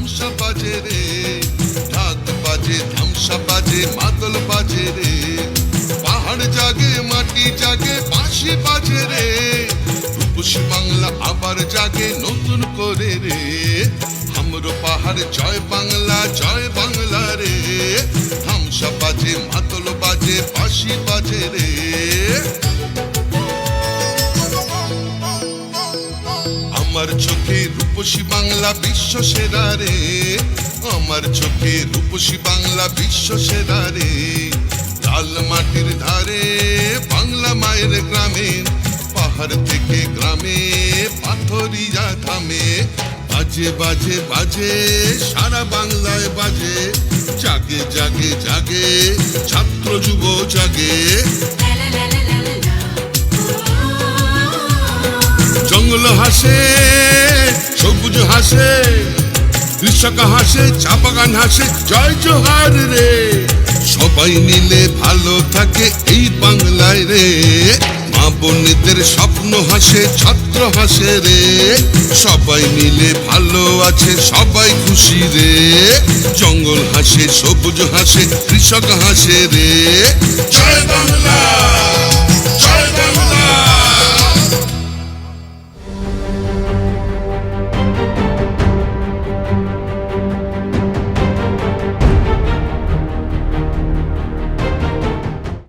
ধামসা বাজে রে, ঢাক বাজে ধামসা বাজে মাদল বাজে রে, পাহাড় জাগে মাটি জাগে বাঁশি বাজে রে, রূপসী বাংলা আবার জাগে নতুন করে রে, হামরো পাহাড় জয় বাংলা রে, ধামসা বাজে মাদল বাজে বাঁশি বাজে রে। আমার চোখে রূপসী বাংলা বিশ্ব সেরা রে, আমার চোখে রূপসী বাংলা বিশ্ব সেরা রে, লাল মাটির ধারে বাংলা মায়ের গ্রামে, পাহাড় থেকে গ্রামে পাথরিয়া থামে, বাজে বাজে বাজে সারা বাংলায় বাজে, জাগে জাগে জাগে ছাত্র যুব জাগে। জঙ্গল হাসে সবুজ হাসে, কৃষক হাসে চা বাগান হাসে, জয় জোহার রে, সবাই মিলে ভালো থাকে এই বাংলায় রে, মা বোনেদের স্বপ্ন হাসে ছাত্র হাসে রে, সবাই মিলে ভালো আছে সবাই খুশি রে, জঙ্গল হাসে সবুজ হাসে কৃষক হাসে রে, জয় বাংলা।